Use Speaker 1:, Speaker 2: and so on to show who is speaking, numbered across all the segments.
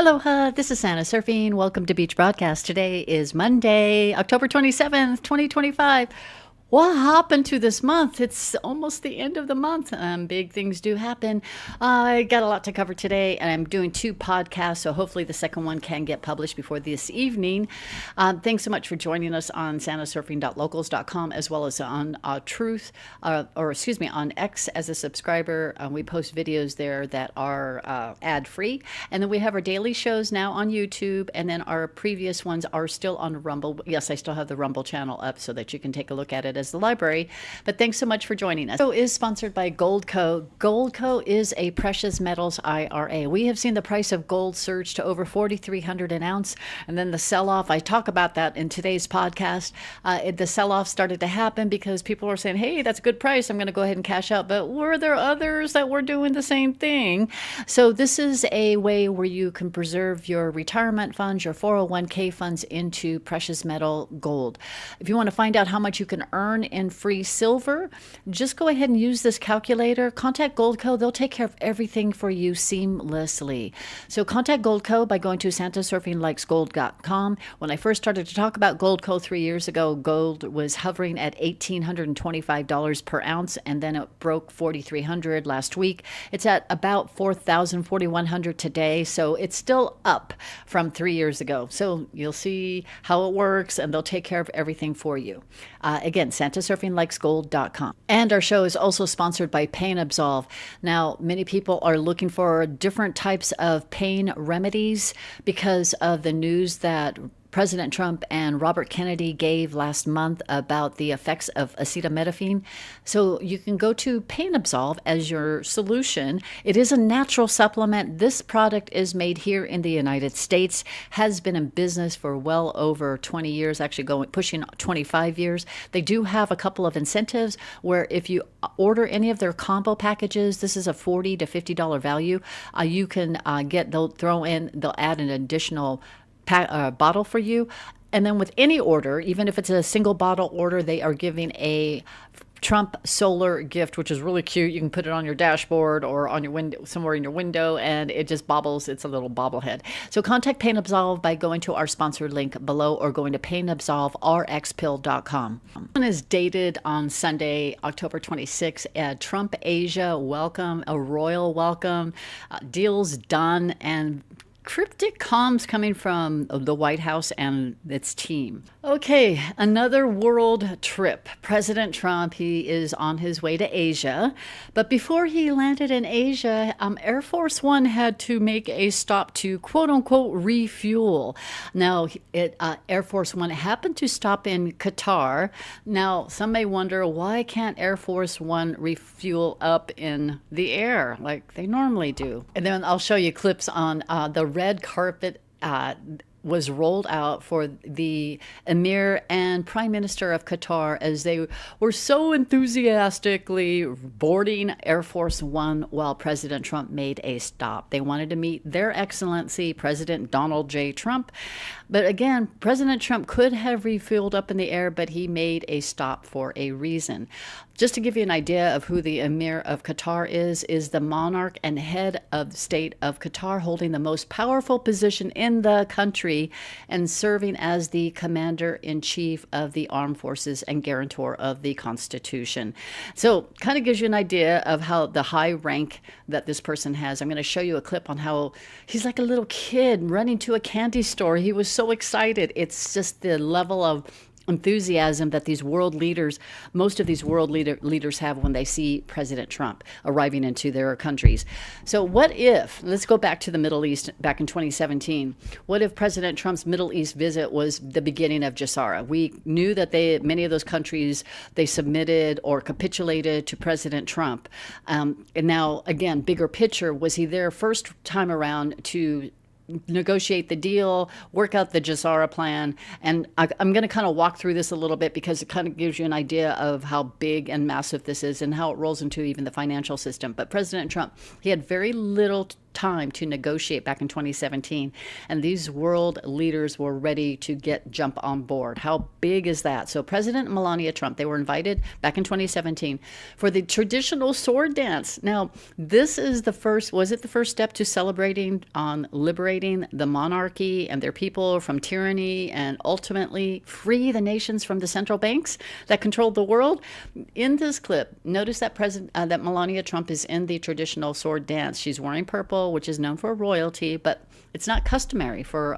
Speaker 1: Aloha, this is Santa Surfing. Welcome to Beach Broadcast. Today is Monday, October 27th, 2025. What happened to this month? It's almost the end of the month. Big things do happen. I got a lot to cover today, and I'm doing two podcasts, so hopefully the second one can get published before this evening. Thanks so much for joining us on santasurfing.locals.com, as well as on on X as a subscriber. We post videos there that are ad-free. And then we have our daily shows now on YouTube, and then our previous ones are still on Rumble. Yes, I still have the Rumble channel up so that you can take a look at it as the library. But thanks so much for joining us. The show is sponsored by GOLDCO. GOLDCO is a precious metals IRA. We have seen the price of gold surge to over $4,300 an ounce, and then the sell-off. I talk about that in today's podcast. The sell-off started to happen because people are saying, "Hey, that's a good price. I'm going to go ahead and cash out." But were there others that were doing the same thing? So this is a way where you can preserve your retirement funds, your 401k funds into precious metal gold. If you want to find out how much you can earn in free silver, just go ahead and use this calculator. Contact GOLDCO. They'll take care of everything for you seamlessly. So contact GOLDCO by going to santasurfinglikesgold.com. When I first started to talk about GOLDCO 3 years ago, gold was hovering at $1,825 per ounce, and then it broke $4,300 last week. It's at about $4,000, $4,100 today, so it's still up from 3 years ago. So you'll see how it works, and they'll take care of everything for you. Again, santasurfinglikesgold.com. And our show is also sponsored by Pain Absolve. Now, many people are looking for different types of pain remedies because of the news that President Trump and Robert Kennedy gave last month about the effects of acetaminophen. So you can go to Pain Absolve as your solution. It is a natural supplement. This product is made here in the United States, has been in business for well over 20 years, actually pushing 25 years. They do have a couple of incentives where if you order any of their combo packages, this is a $40 to $50 value, you can they'll add an additional bottle for you. And then with any order, even if it's a single bottle order, they are giving a Trump solar gift, which is really cute. You can put it on your dashboard or on your window, somewhere in your window, and it just bobbles. It's a little bobblehead. So contact Pain Absolve by going to our sponsored link below or going to painabsolverxpill.com. One is dated on Sunday, October 26th. Trump Asia, welcome, a royal welcome, deals done, and cryptic comms coming from the White House and its team. Okay, another world trip. President Trump, he is on his way to Asia. But before he landed in Asia, Air Force One had to make a stop to quote-unquote refuel. Now, Air Force One happened to stop in Qatar. Now, some may wonder, why can't Air Force One refuel up in the air like they normally do? And then I'll show you clips on the red carpet was rolled out for the Emir and Prime Minister of Qatar as they were so enthusiastically boarding Air Force One while President Trump made a stop. They wanted to meet Their Excellency President Donald J. Trump. But again, President Trump could have refueled up in the air, but he made a stop for a reason. Just to give you an idea of who the Emir of Qatar is the monarch and head of state of Qatar, holding the most powerful position in the country and serving as the commander-in-chief of the armed forces and guarantor of the Constitution. So kind of gives you an idea of how the high rank that this person has. I'm going to show you a clip on how he's like a little kid running to a candy store. He was so excited. It's just the level of enthusiasm that these world leaders, most of these world leaders have when they see President Trump arriving into their countries. So what if, let's go back to the Middle East back in 2017. What if President Trump's Middle East visit was the beginning of Jassara? We knew that many of those countries, they submitted or capitulated to President Trump. And now, again, bigger picture, was he there first time around to negotiate the deal, work out the Jassara plan? And I'm going to kind of walk through this a little bit because it kind of gives you an idea of how big and massive this is and how it rolls into even the financial system. But President Trump, he had very little time to negotiate back in 2017. And these world leaders were ready to jump on board. How big is that? So President and Melania Trump, they were invited back in 2017 for the traditional sword dance. Now, this is was it the first step to celebrating on liberating the monarchy and their people from tyranny and ultimately free the nations from the central banks that controlled the world? In this clip, notice that that Melania Trump is in the traditional sword dance. She's wearing purple, which is known for royalty, but it's not customary for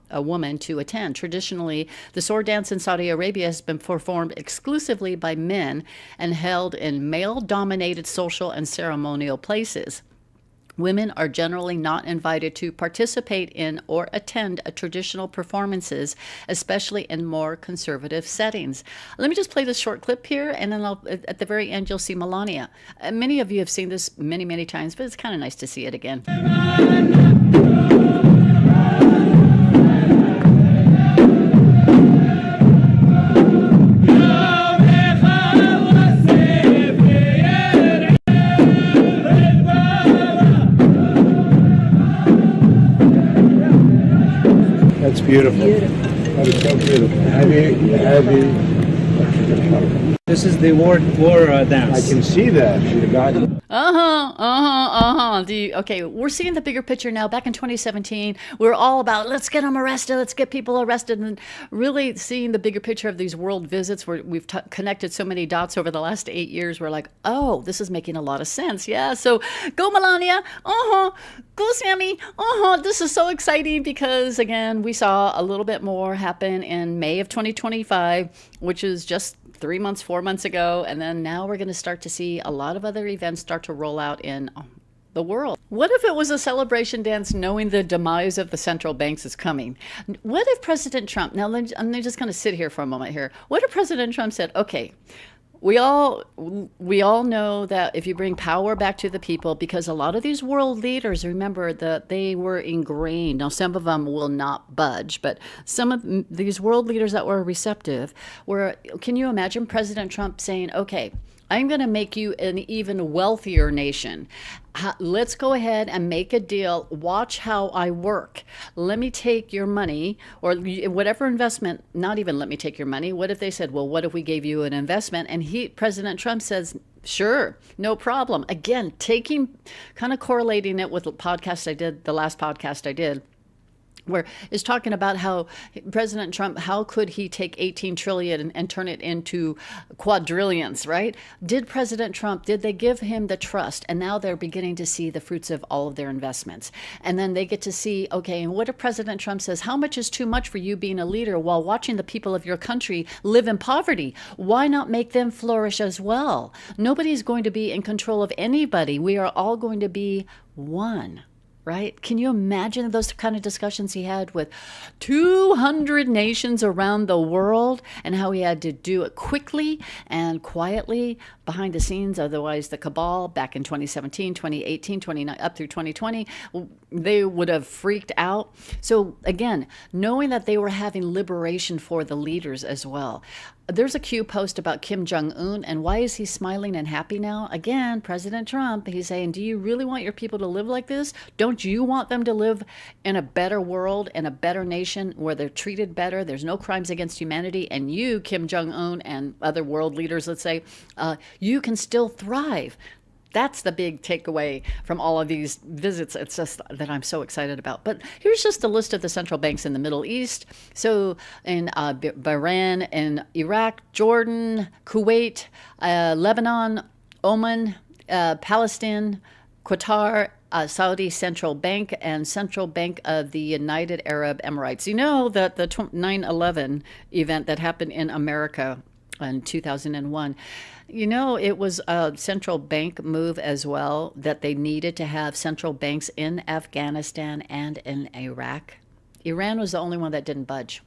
Speaker 1: a woman to attend. Traditionally, the sword dance in Saudi Arabia has been performed exclusively by men and held in male-dominated social and ceremonial places. Women are generally not invited to participate in or attend traditional performances, especially in more conservative settings. Let me just play this short clip here, and then at the very end, you'll see Melania. Many of you have seen this many, many times, but it's kind of nice to see it again.
Speaker 2: That's beautiful. That is so beautiful. This is the war dance. I can see that.
Speaker 1: Okay, we're seeing the bigger picture now. Back in 2017, we were all about, let's get them arrested, let's get people arrested, and really seeing the bigger picture of these world visits where we've connected so many dots over the last 8 years. We're like, oh, this is making a lot of sense. Yeah, so go Melania. Go Sammy. This is so exciting because, again, we saw a little bit more happen in May of 2025, which is just 3 months, 4 months ago. And then now we're going to start to see a lot of other events start to roll out in the world. What if it was a celebration dance knowing the demise of the central banks is coming? What if President Trump, now I'm just going to sit here for a moment here. What if President Trump said, okay, we all know that if you bring power back to the people, because a lot of these world leaders, remember that they were ingrained. Now, some of them will not budge, but some of these world leaders that were receptive can you imagine President Trump saying, okay, I'm going to make you an even wealthier nation. Let's go ahead and make a deal. Watch how I work. Let me take your money or whatever investment, not even let me take your money. What if they said, well, what if we gave you an investment? And President Trump says, sure, no problem. Again, kind of correlating it with the last podcast I did, where is talking about how President Trump, how could he take 18 trillion and turn it into quadrillions, right? Did they give him the trust? And now they're beginning to see the fruits of all of their investments. And then they get to see, okay, and what if President Trump says, how much is too much for you being a leader while watching the people of your country live in poverty? Why not make them flourish as well? Nobody's going to be in control of anybody. We are all going to be one. Right? Can you imagine those kind of discussions he had with 200 nations around the world and how he had to do it quickly and quietly behind the scenes? Otherwise, the cabal back in 2017, 2018, 29, up through 2020, they would have freaked out. So again, knowing that they were having liberation for the leaders as well. There's a Q post about Kim Jong-un and why is he smiling and happy now? Again, President Trump, he's saying, do you really want your people to live like this? Don't you want them to live in a better world, in a better nation where they're treated better, there's no crimes against humanity, and you, Kim Jong-un, and other world leaders, let's say, you can still thrive. That's the big takeaway from all of these visits. It's just that I'm so excited about. But here's just a list of the central banks in the Middle East. So in Bahrain, in Iraq, Jordan, Kuwait, Lebanon, Oman, Palestine, Qatar, Saudi Central Bank, and Central Bank of the United Arab Emirates. You know that the 9/11 event that happened in America in 2001, it was a central bank move as well, that they needed to have central banks in Afghanistan and in Iraq. Iran was the only one that didn't budge.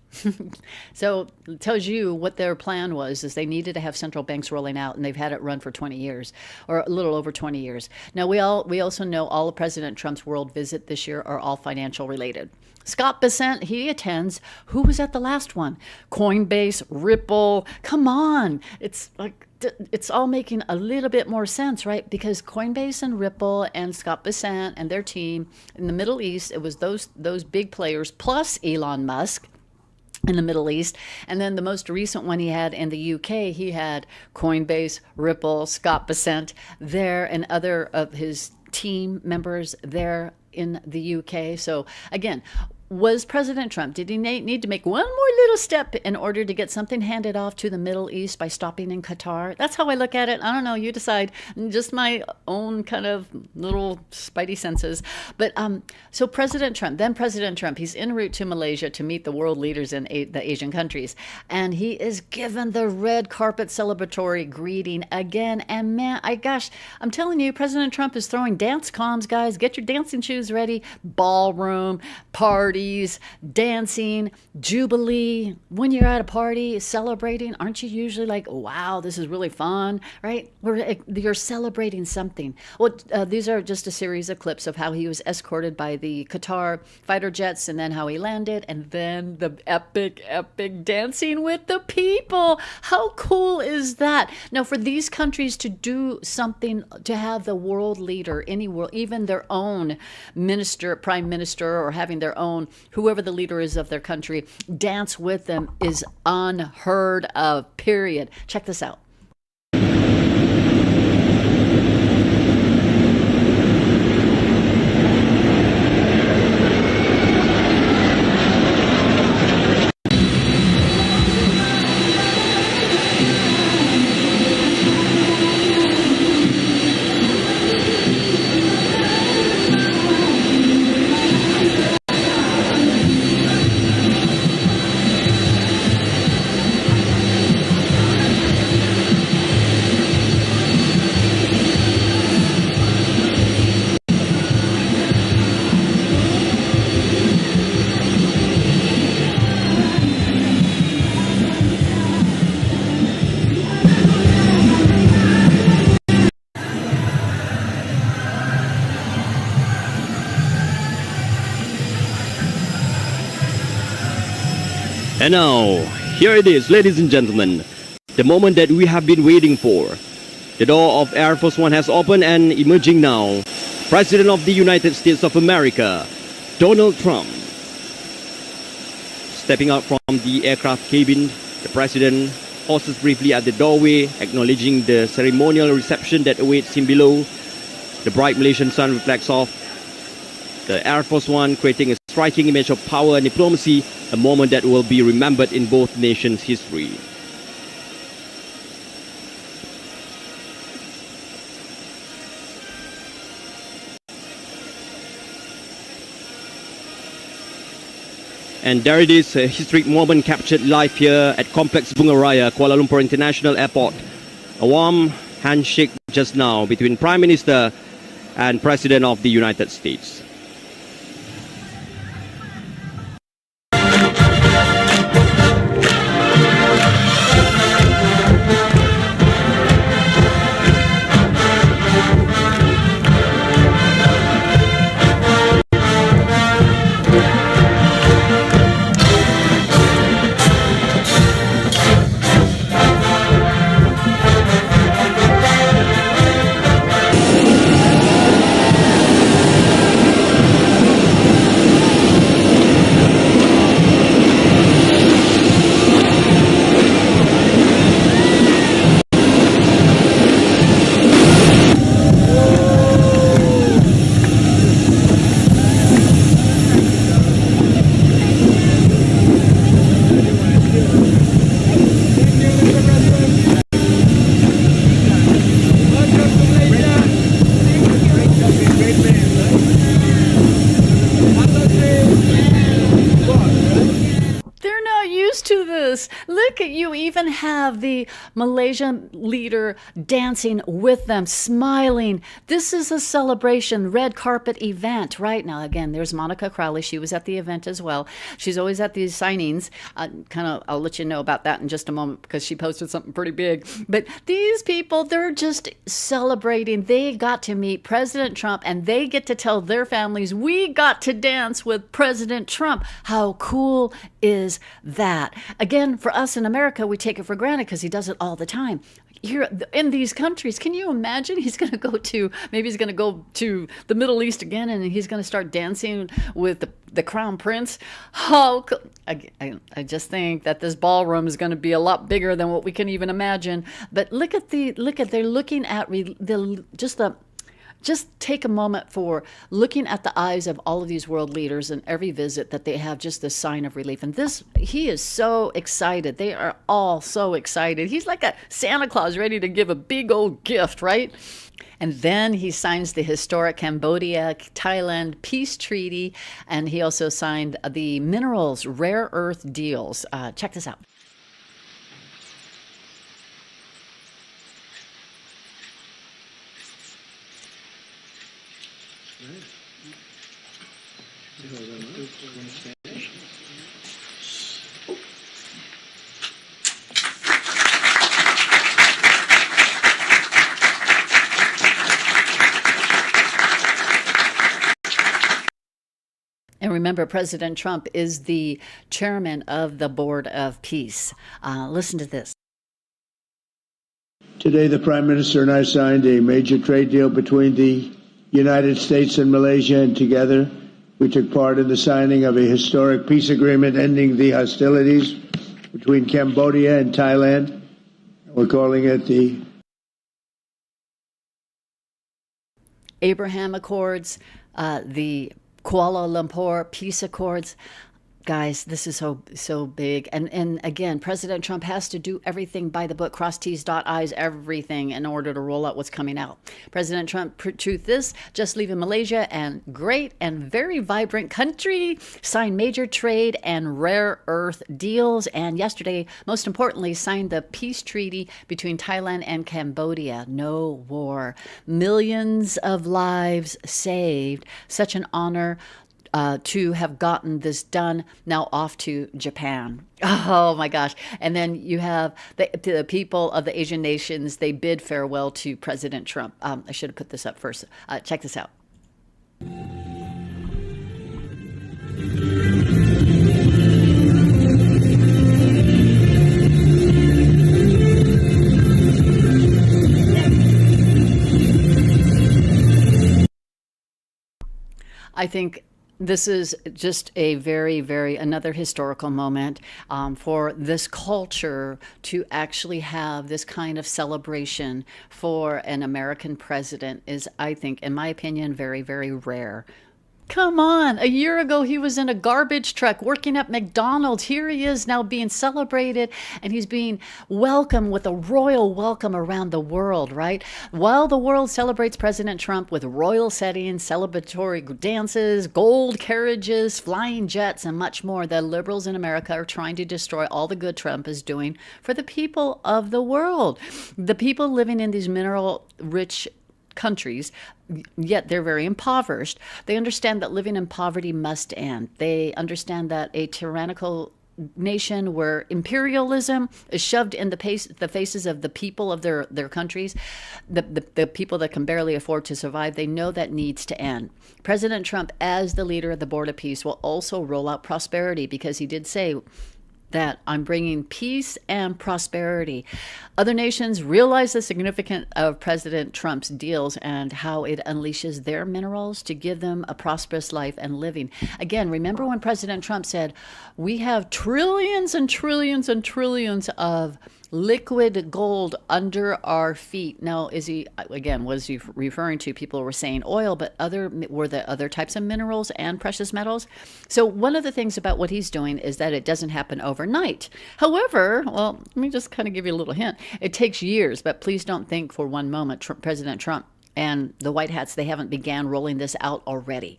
Speaker 1: So it tells you what their plan was, is they needed to have central banks rolling out, and they've had it run for 20 years, or a little over 20 years. Now, we also know all of President Trump's world visit this year are all financial related. Scott Bessent, he attends. Who was at the last one? Coinbase, Ripple. Come on. It's like it's all making a little bit more sense, right? Because Coinbase and Ripple and Scott Bessent and their team in the Middle East, it was those big players plus Elon Musk in the Middle East. And then the most recent one he had in the UK, he had Coinbase, Ripple, Scott Bessent there, and other of his team members there in the UK. So again, was President Trump, did he need to make one more little step in order to get something handed off to the Middle East by stopping in Qatar? That's how I look at it. I don't know, you decide. Just my own kind of little spidey senses. But so President Trump, he's en route to Malaysia to meet the world leaders in the Asian countries. And he is given the red carpet celebratory greeting again. And man, I'm telling you, President Trump is throwing dance comms, guys. Get your dancing shoes ready. Ballroom, party, dancing, jubilee. When you're at a party celebrating, aren't you usually like, wow, this is really fun, right? You're celebrating something. Well, these are just a series of clips of how he was escorted by the Qatar fighter jets, and then how he landed, and then the epic dancing with the people. How cool is that? Now, for these countries to do something, to have the world leader, any world, even their own minister, prime minister, or having their own, whoever the leader is of their country, dance with them is unheard of, period. Check this out.
Speaker 3: And now, here it is, ladies and gentlemen, the moment that we have been waiting for. The door of Air Force One has opened, and emerging now, President of the United States of America, Donald Trump. Stepping out from the aircraft cabin, the President pauses briefly at the doorway, acknowledging the ceremonial reception that awaits him below. The bright Malaysian sun reflects off the Air Force One, creating a striking image of power and diplomacy, a moment that will be remembered in both nations' history. And there it is, a historic moment captured live here at Complex Bunga Raya, Kuala Lumpur International Airport. A warm handshake just now between Prime Minister and President of the United States.
Speaker 1: Look at you, even have the Malaysian leader dancing with them, smiling. This is a celebration, red carpet event right now. Again, there's Monica Crowley. She was at the event as well. She's always at these signings. I'll let you know about that in just a moment because she posted something pretty big. But these people, they're just celebrating. They got to meet President Trump and they get to tell their families, we got to dance with President Trump. How cool is that? Again, for us in America, America, we take it for granted because he does it all the time. Here in these countries, can you imagine? He's going to go to, maybe he's going to go to the Middle East again, and he's going to start dancing with the crown prince. Oh, I just think that this ballroom is going to be a lot bigger than what we can even imagine. But they're looking at just take a moment for looking at the eyes of all of these world leaders and every visit that they have just this sign of relief. And he is so excited. They are all so excited. He's like a Santa Claus ready to give a big old gift, right? And then he signs the historic Cambodia-Thailand peace treaty. And he also signed the minerals rare earth deals. Check this out. And remember, President Trump is the chairman of the Board of Peace. Listen to this.
Speaker 4: Today, the Prime Minister and I signed a major trade deal between the United States and Malaysia, and together we took part in the signing of a historic peace agreement ending the hostilities between Cambodia and Thailand. We're calling it the
Speaker 1: Abraham Accords, the Kuala Lumpur Peace Accords. Guys, this is so big. And again, President Trump has to do everything by the book, cross T's, dot I's, everything in order to roll out what's coming out. President Trump, truth is, just leaving Malaysia, and great and very vibrant country, signed major trade and rare earth deals. And yesterday, most importantly, signed the peace treaty between Thailand and Cambodia. No war. Millions of lives saved. Such an honor to have gotten this done. Now off to Japan. Oh my gosh. And then you have the people of the Asian nations, they bid farewell to President Trump. I should have put this up first. Check this out. I think this is just a very another historical moment for this culture to actually have this kind of celebration for an American president is, I think, in my opinion, very rare. Come on. A year ago, he was in a garbage truck working at McDonald's. Here he is now being celebrated, and he's being welcomed with a royal welcome around the world, right? While the world celebrates President Trump with royal settings, celebratory dances, gold carriages, flying jets, and much more, the liberals in America are trying to destroy all the good Trump is doing for the people of the world. The people living in these mineral-rich countries, yet they're very impoverished. They understand that living in poverty must end. They understand that a tyrannical nation where imperialism is shoved in the faces of the people of their countries, the people that can barely afford to survive, they know that needs to end. President Trump, as the leader of the Board of Peace, will also roll out prosperity, because he did say that I'm bringing peace and prosperity. Other nations realize the significance of President Trump's deals and how it unleashes their minerals to give them a prosperous life and living. Again, remember when President Trump said, we have trillions and trillions and trillions of liquid gold under our feet. Now, was he referring to, people were saying oil, but were the other types of minerals and precious metals? So one of the things about what he's doing is that it doesn't happen overnight. However, well, let me just kind of give you a little hint. It takes years, but please don't think for one moment President Trump and the White Hats, they haven't began rolling this out already.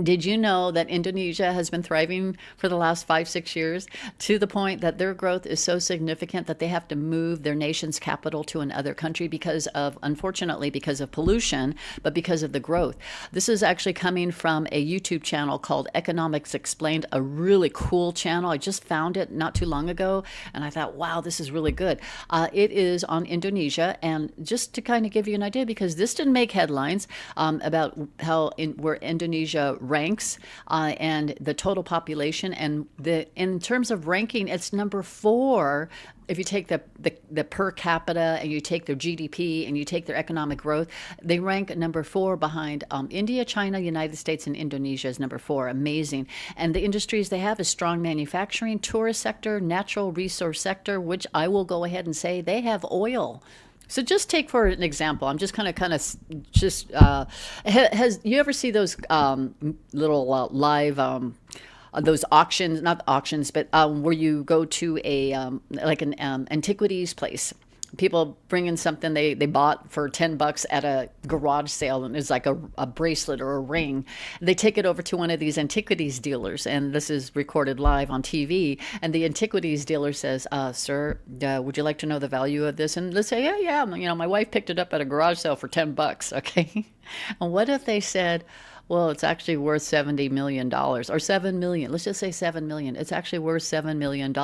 Speaker 1: Did you know that Indonesia has been thriving for the last 5-6 years, to the point that their growth is so significant that they have to move their nation's capital to another country unfortunately, because of pollution, but because of the growth? This is actually coming from a YouTube channel called Economics Explained, a really cool channel. I just found it not too long ago, and I thought, wow, this is really good. It is on Indonesia, and just to kind of give you an idea, because this didn't make headlines about where Indonesia ranks and the total population. And in terms of ranking, it's number 4. If you take the per capita and you take their GDP and you take their economic growth, they rank number 4 behind India, China, United States, and Indonesia is number 4. Amazing. And the industries they have is strong manufacturing, tourist sector, natural resource sector, which I will go ahead and say they have oil. So just take for an example, I'm just has you ever see those little live those auctions, not auctions, but where you go to a like an antiquities place. People bring in something they bought for $10 at a garage sale, and it's like a bracelet or a ring. They take it over to one of these antiquities dealers, and this is recorded live on TV. And the antiquities dealer says, "Sir, would you like to know the value of this?" And they say, "Yeah. You know, my wife picked it up at a garage sale for $10." Okay, and what if they said, "Well, it's actually worth $70 million or $7 million. Let's just say $7 million. It's actually worth $7 million."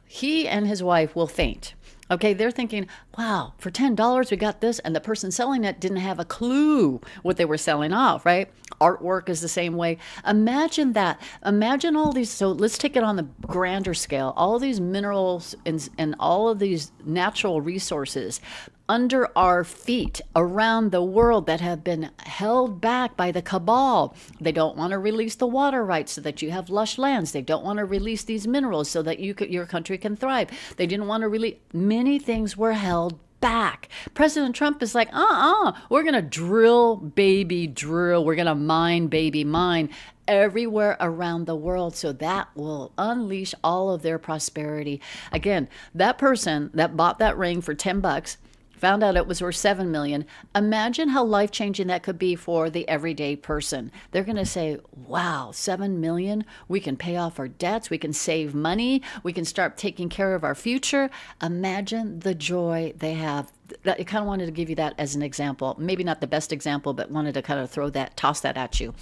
Speaker 1: He and his wife will faint. Okay, they're thinking, wow, for $10 we got this, and the person selling it didn't have a clue what they were selling off, right? Artwork is the same way. Imagine that. Imagine all these, so let's take it on the grander scale, all these minerals and all of these natural resources under our feet around the world that have been held back by the cabal. They don't want to release the water rights so that you have lush lands. They don't want to release these minerals so that your country can thrive. They didn't want to release. Many things were held back. President Trump is like, we're going to drill, baby, drill. We're going to mine, baby, mine everywhere around the world. So that will unleash all of their prosperity. Again, that person that bought that ring for $10, found out it was worth $7 million. Imagine how life-changing that could be for the everyday person. They're going to say, wow, $7 million, we can pay off our debts, we can save money, we can start taking care of our future. Imagine the joy they have. I kind of wanted to give you that as an example. Maybe not the best example, but wanted to kind of toss that at you.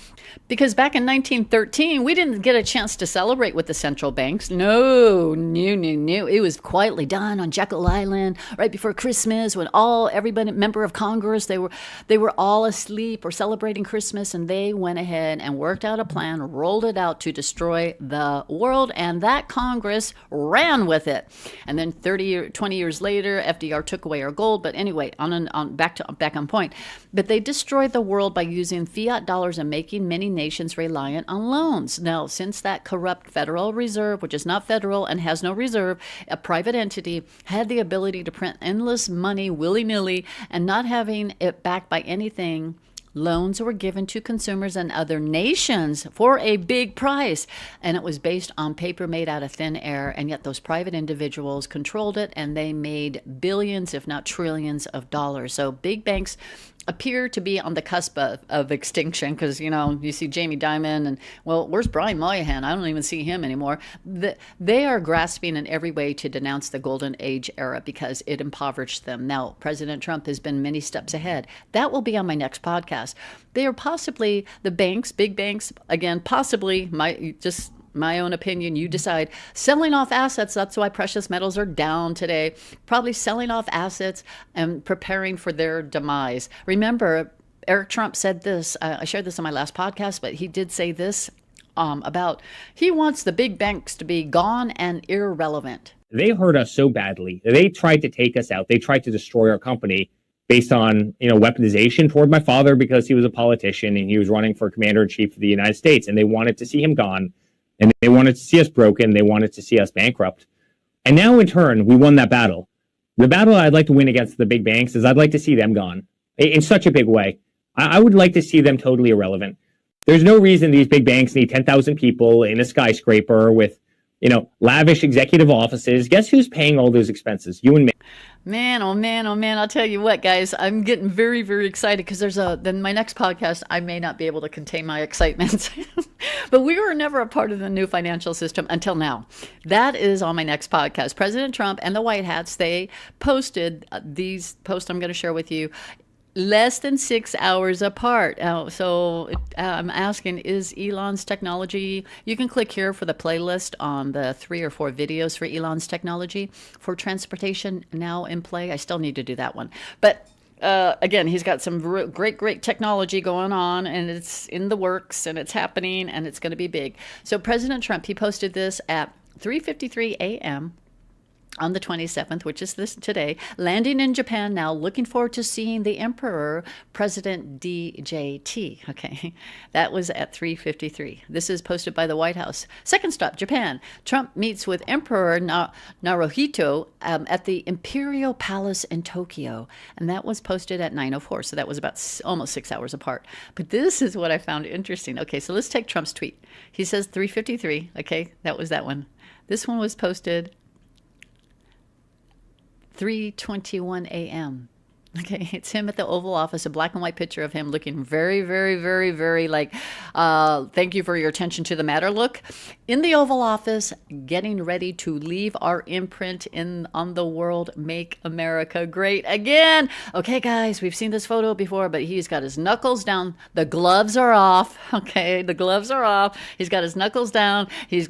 Speaker 1: Because back in 1913, we didn't get a chance to celebrate with the central banks. No. It was quietly done on Jekyll Island right before Christmas when everybody, member of Congress, they were all asleep or celebrating Christmas, and they went ahead and worked out a plan, rolled it out to destroy the world, and that Congress ran with it. And then 20 years later, FDR took away our gold. But anyway, back on point. But they destroyed the world by using fiat dollars and making many nations reliant on loans. Now, since that corrupt Federal Reserve, which is not federal and has no reserve, a private entity, had the ability to print endless money willy-nilly and not having it backed by anything, loans were given to consumers and other nations for a big price, and it was based on paper made out of thin air, and yet those private individuals controlled it, and they made billions, if not trillions of dollars. So big banks appear to be on the cusp of extinction because, you see Jamie Dimon and, well, where's Brian Moynihan? I don't even see him anymore. They are grasping in every way to denounce the golden age era because it impoverished them. Now, President Trump has been many steps ahead. That will be on my next podcast. They are possibly the banks, big banks, again, possibly my own opinion, you decide, selling off assets. That's why precious metals are down today. Probably selling off assets and preparing for their demise. Remember, Eric Trump said this, I shared this on my last podcast, but he did say this about he wants the big banks to be gone and irrelevant.
Speaker 5: They hurt us so badly. They tried to take us out. They tried to destroy our company based on, weaponization toward my father because he was a politician and he was running for commander-in-chief of the United States, and they wanted to see him gone. And they wanted to see us broken. They wanted to see us bankrupt. And now, in turn, we won that battle. The battle I'd like to win against the big banks is I'd like to see them gone in such a big way. I would like to see them totally irrelevant. There's no reason these big banks need 10,000 people in a skyscraper with, lavish executive offices. Guess who's paying all those expenses? You and me.
Speaker 1: Man, oh man, I'll tell you what, guys, I'm getting very, very excited because then my next podcast, I may not be able to contain my excitement, but we were never a part of the new financial system until now. That is on my next podcast. President Trump and the White Hats, they posted these posts I'm going to share with you less than 6 hours apart. I'm asking, is Elon's technology, you can click here for the playlist on the 3 or 4 videos for Elon's technology for transportation now in play. I still need to do that one. But again, he's got some great technology going on, and it's in the works, and it's happening, and it's going to be big. So President Trump, he posted this at 3:53 a.m. on the 27th, which is this today, landing in Japan now, looking forward to seeing the Emperor, President DJT. Okay, that was at 3:53. This is posted by the White House. Second stop, Japan. Trump meets with Emperor Naruhito at the Imperial Palace in Tokyo, and that was posted at 9:04. So that was about almost 6 hours apart. But this is what I found interesting. Okay, so let's take Trump's tweet. He says 3:53. Okay, that was that one. This one was posted 3:21 a.m. Okay, it's him at the Oval Office, a black and white picture of him looking very like, thank you for your attention to the matter look. In the Oval Office, getting ready to leave our imprint on the world, make America great again. Okay, guys, we've seen this photo before, but he's got his knuckles down. The gloves are off. Okay, the gloves are off. He's got his knuckles down. He's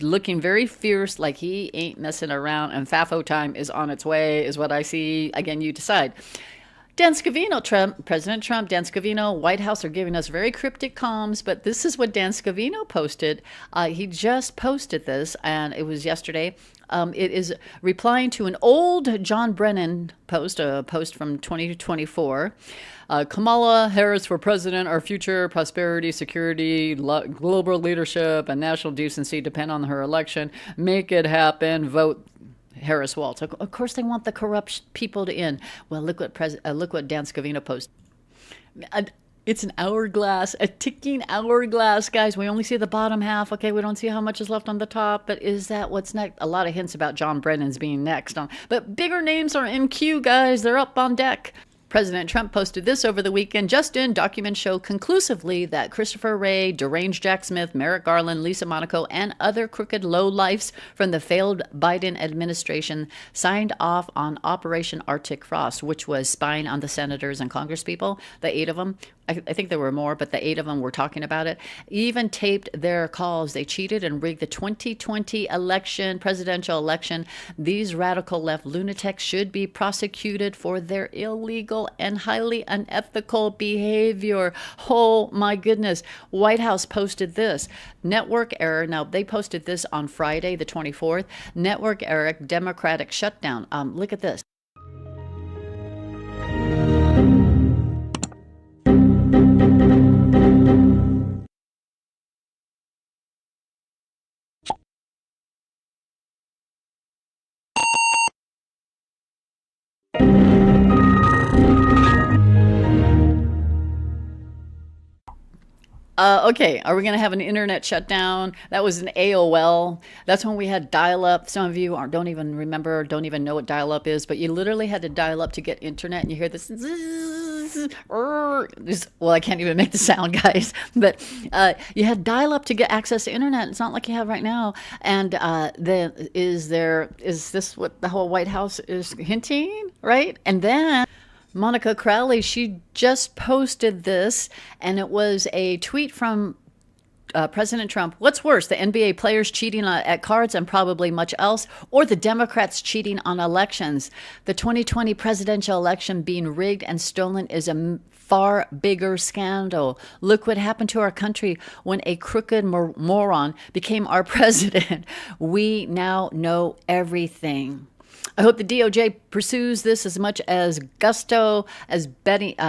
Speaker 1: looking very fierce, like he ain't messing around, and FAFO time is on its way, is what I see. Again, you decide. Dan Scavino, President Trump, Dan Scavino, White House are giving us very cryptic comms, but this is what Dan Scavino posted. He just posted this, and it was yesterday. It is replying to an old John Brennan post, a post from 2024. Kamala Harris for president, our future prosperity, security, global leadership, and national decency depend on her election. Make it happen. Vote Harris Waltz. Of course, they want the corrupt people to end. Well, look what Dan Scavino posted. It's an hourglass, a ticking hourglass, guys. We only see the bottom half. Okay, we don't see how much is left on the top. But is that what's next? A lot of hints about John Brennan's being next on. But bigger names are in queue, guys. They're up on deck. President Trump posted this over the weekend. Just in, documents show conclusively that Christopher Wray, deranged Jack Smith, Merrick Garland, Lisa Monaco, and other crooked lowlifes from the failed Biden administration signed off on Operation Arctic Frost, which was spying on the senators and congresspeople, the 8 of them. I think there were more, but the 8 of them were talking about it. Even taped their calls. They cheated and rigged the 2020 presidential election. These radical left lunatics should be prosecuted for their illegal and highly unethical behavior. Oh my goodness. White House posted this. Network error. Now, they posted this on Friday, the 24th. Network error, Democratic shutdown. Look at this. Okay, are we going to have an internet shutdown? That was an AOL. That's when we had dial-up. Some of you don't even remember, don't even know what dial-up is, but you literally had to dial up to get internet, and you hear this zzz, well, I can't even make the sound, guys, but you had dial-up to get access to internet. It's not like you have right now. And then is this what the whole White House is hinting, right? And then Monica Crowley, she just posted this, and it was a tweet from President Trump. What's worse, the NBA players cheating at cards and probably much else, or the Democrats cheating on elections? The 2020 presidential election being rigged and stolen is a far bigger scandal. Look what happened to our country when a crooked moron became our president. We now know everything. I hope the DOJ pursues this as much as gusto as benefiting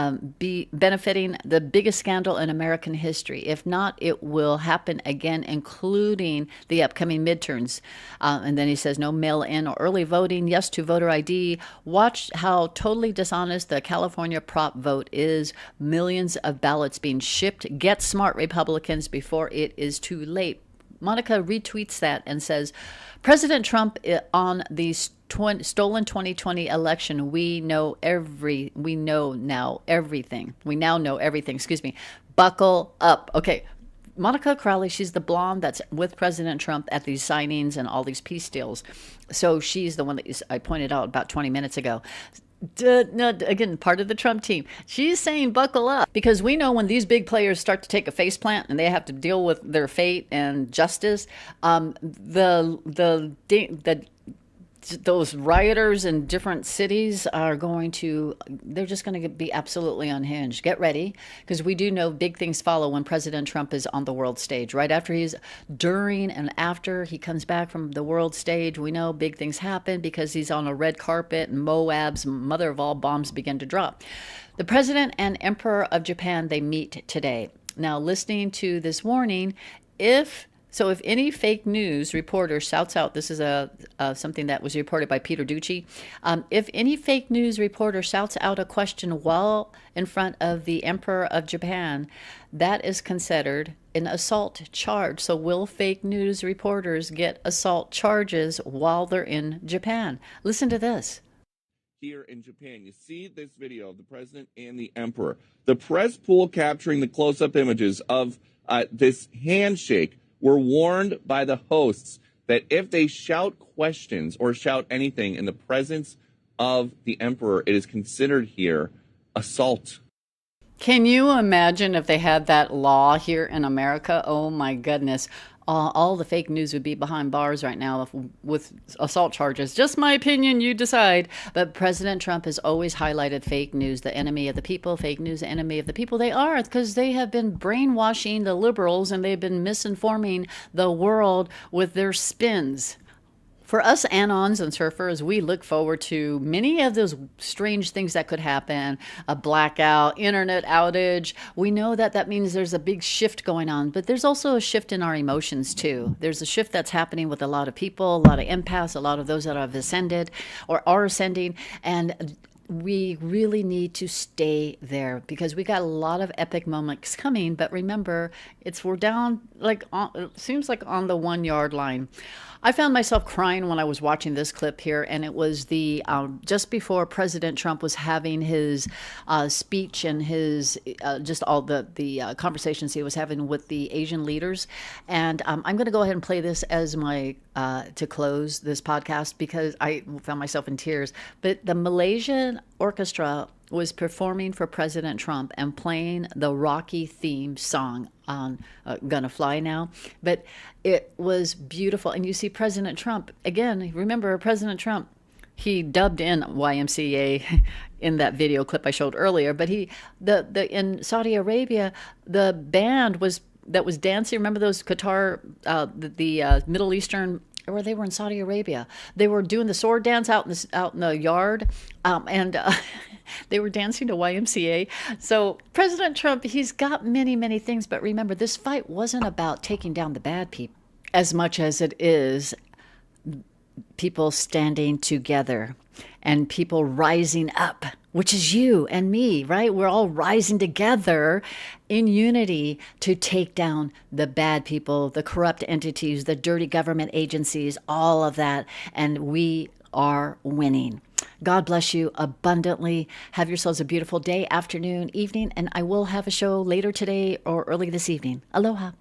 Speaker 1: the biggest scandal in American history. If not, it will happen again, including the upcoming midterms. And then he says no mail-in or early voting, yes to voter ID. Watch how totally dishonest the California prop vote is. Millions of ballots being shipped. Get smart, Republicans, before it is too late. Monica retweets that and says, President Trump on the stolen 2020 election, we now know everything. Excuse me. Buckle up. Okay. Monica Crowley, she's the blonde that's with President Trump at these signings and all these peace deals. So she's the one that I pointed out about 20 minutes ago. Again, part of the Trump team. She's saying buckle up, because we know when these big players start to take a face plant and they have to deal with their fate and justice, the those rioters in different cities are they're just going to be absolutely unhinged. Get ready, because we do know big things follow when President Trump is on the world stage. Right after during and after he comes back from the world stage, we know big things happen because he's on a red carpet and Moab's mother of all bombs begin to drop. The president and emperor of Japan, they meet today. Now, listening to this warning, if any fake news reporter shouts out, this is something that was reported by Peter Ducci. If any fake news reporter shouts out a question while in front of the Emperor of Japan, that is considered an assault charge. So will fake news reporters get assault charges while they're in Japan? Listen to this.
Speaker 6: Here in Japan, you see this video of the president and the emperor. The press pool capturing the close-up images of this handshake were warned by the hosts that if they shout questions or shout anything in the presence of the emperor, it is considered here assault.
Speaker 1: Can you imagine if they had that law here in America? Oh my goodness. All the fake news would be behind bars right now with assault charges. Just my opinion, you decide. But President Trump has always highlighted fake news, the enemy of the people, fake news, the enemy of the people. They are, because they have been brainwashing the liberals and they've been misinforming the world with their spins. For us anons and surfers, we look forward to many of those strange things that could happen, a blackout, internet outage. We know that means there's a big shift going on, but there's also a shift in our emotions too. There's a shift that's happening with a lot of people, a lot of empaths, a lot of those that have ascended or are ascending, and we really need to stay there because we got a lot of epic moments coming. But remember, we're down it seems like on the 1 yard line. I found myself crying when I was watching this clip here, and it was just before President Trump was having his speech and his just all the conversations he was having with the Asian leaders. And I'm going to go ahead and play this as my to close this podcast because I found myself in tears. But the Malaysian orchestra was performing for President Trump and playing the Rocky theme song on Gonna Fly Now. But it was beautiful. And you see President Trump, again, remember President Trump, he dubbed in YMCA in that video clip I showed earlier, but in Saudi Arabia, the band that was dancing, remember those Qatar, the Middle Eastern, or they were in Saudi Arabia. They were doing the sword dance out in the yard, and they were dancing to YMCA. So President Trump, he's got many, many things, but remember, this fight wasn't about taking down the bad people as much as it is people standing together and people rising up, which is you and me, right? We're all rising together in unity to take down the bad people, the corrupt entities, the dirty government agencies, all of that. And we are winning. God bless you abundantly. Have yourselves a beautiful day, afternoon, evening, and I will have a show later today or early this evening. Aloha.